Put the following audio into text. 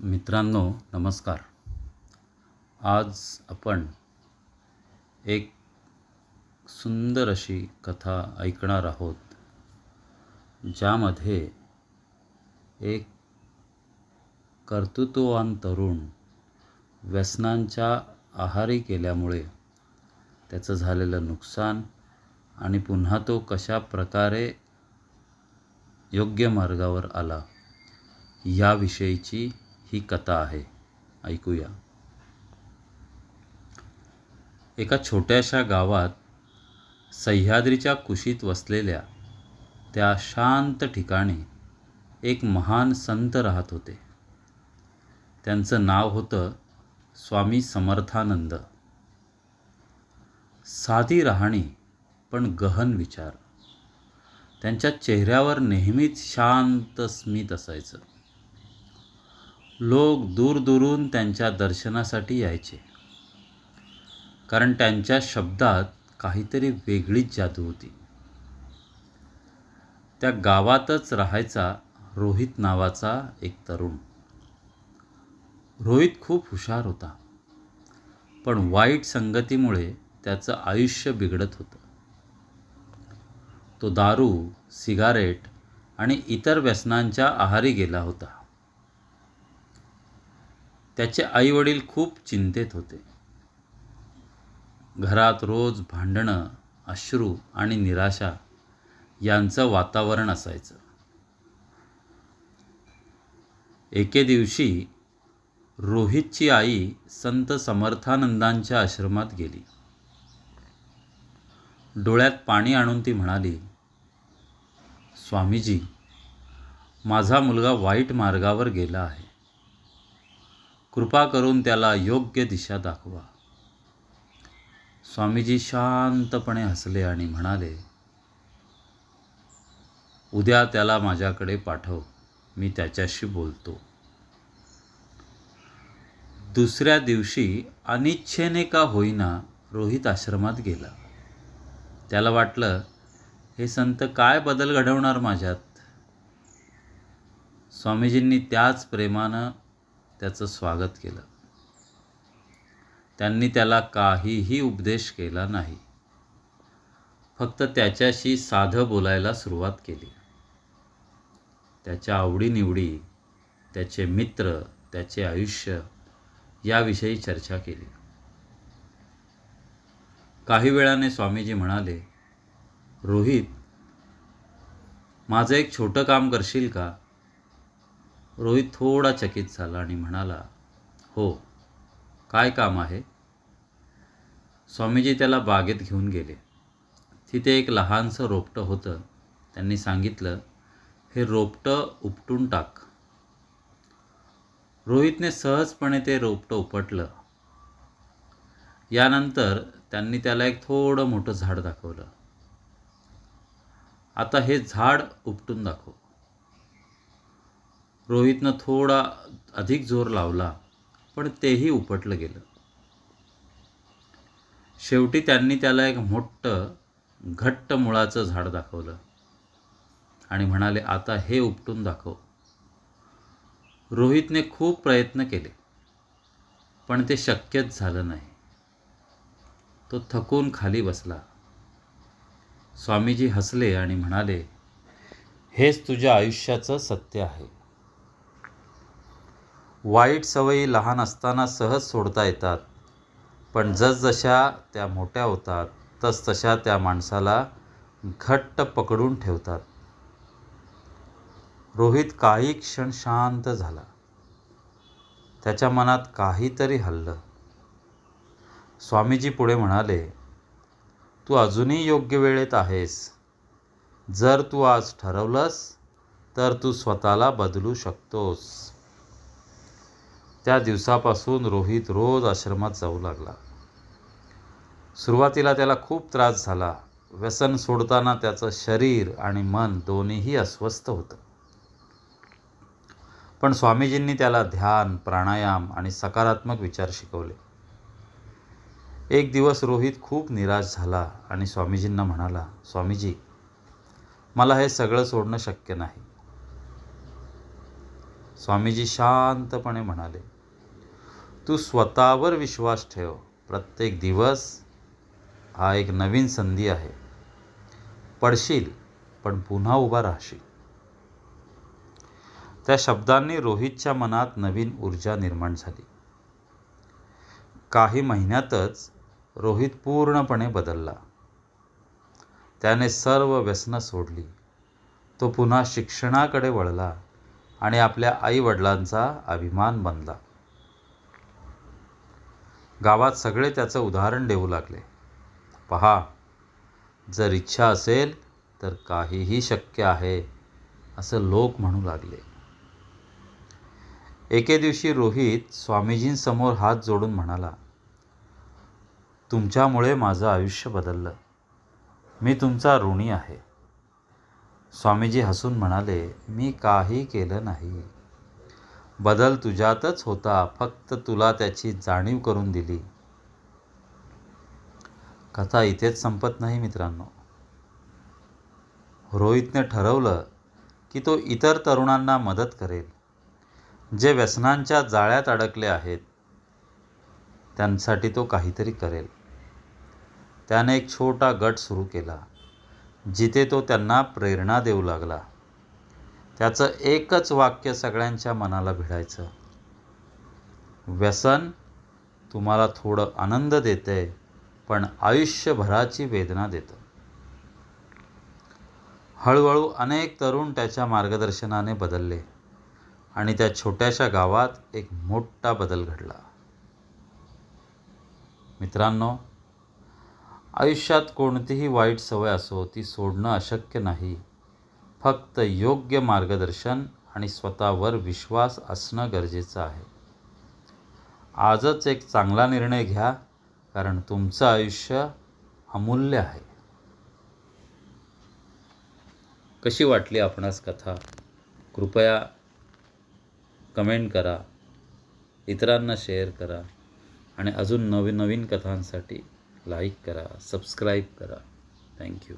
मित्रांनो नमस्कार. आज आपण एक सुंदर अशी कथा ऐकणार आहोत, ज्यामध्ये एक कर्तृत्ववान तरुण व्यसनांच्या आहारी गेल्यामुळे त्याचं झालेलं नुकसान आणि पुन्हा तो कशा प्रकारे योग्य मार्गावर आला याविषयीची ही कथा आहे. ऐकूया. एका छोट्याशा गावात सह्याद्रीच्या कुशीत वसलेल्या त्या शांत ठिकाणी एक महान संत राहत होते. त्यांचं नाव होतं स्वामी समर्थानंद. साधी राहणी पण गहन विचार. त्यांच्या चेहऱ्यावर नेहमीच शांत स्मित असायचं. लोक दूरदूरून त्यांच्या दर्शनासाठी यायचे, कारण त्यांच्या शब्दात काहीतरी वेगळीच जादू होती. त्या गावातच राहायचा रोहित नावाचा एक तरुण. रोहित खूप हुशार होता, पण वाईट संगतीमुळे त्याचं आयुष्य बिघडत होतं. तो दारू, सिगारेट आणि इतर व्यसनांच्या आहारी गेला होता. त्याचे आईवडील खूप चिंतेत होते. घरात रोज भांडणं, अश्रू आणि निराशा यांचं वातावरण असायचं. एके दिवशी रोहितची आई संत समर्थानंदांच्या आश्रमात गेली. डोळ्यात पाणी आणून ती म्हणाली, स्वामीजी, माझा मुलगा वाईट मार्गावर गेला आहे. कृपा करून त्याला योग्य दिशा दाखवा. स्वामीजी शांतपणे हसले आणि म्हणाले, उद्या त्याला माझ्याकडे पाठव, मी त्याच्याशी बोलतो. दुसऱ्या दिवशी अनिच्छेने का होईना रोहित आश्रमात गेला. त्याला वाटलं, हे संत काय बदल घडवणार माझ्यात. स्वामीजींनी त्याच प्रेमानं त्याचं स्वागत केलं. त्यांनी त्याला काहीही उपदेश केला नाही, फक्त त्याच्याशी साधं बोलायला सुरुवात केली. त्याच्या आवडीनिवडी, त्याचे मित्र, त्याचे आयुष्य याविषयी चर्चा केली. काही वेळाने स्वामीजी म्हणाले, रोहित, माझं एक छोटं काम करशील का. रोहित थोडा चकित झाला आणि म्हणाला, हो, काय काम आहे. स्वामीजी त्याला बागेत घेऊन गेले. तिथे एक लहानसं रोपटं होतं. त्यांनी सांगितलं, हे रोपटं उपटून टाक. रोहितने सहजपणे ते रोपटं उपटलं. यानंतर त्यांनी त्याला एक थोडं मोठं झाड दाखवलं. आता हे झाड उपटून दाखव. रोहितनं थोडा अधिक जोर लावला, पण तेही उपटलं गेलं. शेवटी त्यांनी त्याला एक मोठं घट्ट मुळाचं झाड दाखवलं आणि म्हणाले, आता हे उपटून दाखव. रोहितने खूप प्रयत्न केले, पण ते शक्यच झालं नाही. तो थकून खाली बसला. स्वामीजी हसले आणि म्हणाले, हेच तुझ्या आयुष्याचं सत्य आहे. वाईट सवयी लहान असताना सहज सोडता येतात, पण जसजशा त्या मोठ्या होतात तसतशा त्या माणसाला घट्ट पकडून ठेवतात. रोहित काही क्षण शांत झाला. त्याच्या मनात काहीतरी हललं. स्वामीजी पुढे म्हणाले, तू अजूनही योग्य वेळेत आहेस. जर तू आज ठरवलंस तर तू स्वतःला बदलू शकतोस. त्या दिवसापासून रोहित रोज आश्रमात जाऊ लागला. सुरुवातीला त्याला खूप त्रास झाला. व्यसन सोडताना त्याचं शरीर आणि मन दोन्हीही अस्वस्थ होतं. पण स्वामीजींनी त्याला ध्यान, प्राणायाम आणि सकारात्मक विचार शिकवले. एक दिवस रोहित खूप निराश झाला आणि स्वामीजींना म्हणाला, स्वामीजी, मला हे सगळं सोडणं शक्य नाही. स्वामीजी शांतपणे म्हणाले, तू स्वतःवर विश्वास ठेव. प्रत्येक दिवस हा एक नवीन संधी आहे. पडशील पण पुन्हा उभा राहशील. त्या शब्दांनी रोहितच्या मनात नवीन ऊर्जा निर्माण झाली. काही महिन्यातच रोहित पूर्णपणे बदलला. त्याने सर्व व्यसनं सोडली. तो पुन्हा शिक्षणाकडे वळला आणि आपल्या आईवडिलांचा अभिमान बनला. गावात सगळे त्याचं उदाहरण देऊ लागले. पहा, जर इच्छा असेल तर काहीही शक्य आहे, असं लोक म्हणू लागले. एके दिवशी रोहित स्वामीजींसमोर हात जोडून म्हणाला, तुमच्यामुळे माझं आयुष्य बदललं. मी तुमचा ऋणी आहे. स्वामीजी हसून म्हणाले, मी काही केलं नाही. बदल तुझ्यातच होता, फक्त तुला त्याची जाणीव करून दिली. कथा इथेच संपत नाही मित्रांनो. रोहितने ठरवलं की तो इतर तरुणांना मदत करेल, जे व्यसनांच्या जाळ्यात अडकले आहेत. त्यांसाठी तो काहीतरी करेल. त्याने एक छोटा गट सुरू केला, जिथे तो त्यांना प्रेरणा देऊ लागला. त्याचं एकच वाक्य सगळ्यांच्या मनाला भिडायचं, व्यसन तुम्हाला थोडं आनंद देते, पण आयुष्यभराची वेदना देतं. हळूहळू अनेक तरुण त्याच्या मार्गदर्शनाने बदलले आणि त्या छोट्याशा गावात एक मोठा बदल घडला. मित्रांनो, आयुष्यात कोणतीही वाईट सवय असो, ती सोडणं अशक्य नाही. फक्त योग्य मार्गदर्शन आणि स्वतःवर विश्वास असणं गरजेचं आहे. आजच एक चांगला निर्णय घ्या, कारण तुमचं आयुष्य अमूल्य आहे. कशी वाटली आपणास कथा? कृपया कमेंट करा, इतरांना शेअर करा आणि अजून नवीन नवीन कथांसाठी लाईक करा, सबस्क्राईब करा. थँक्यू.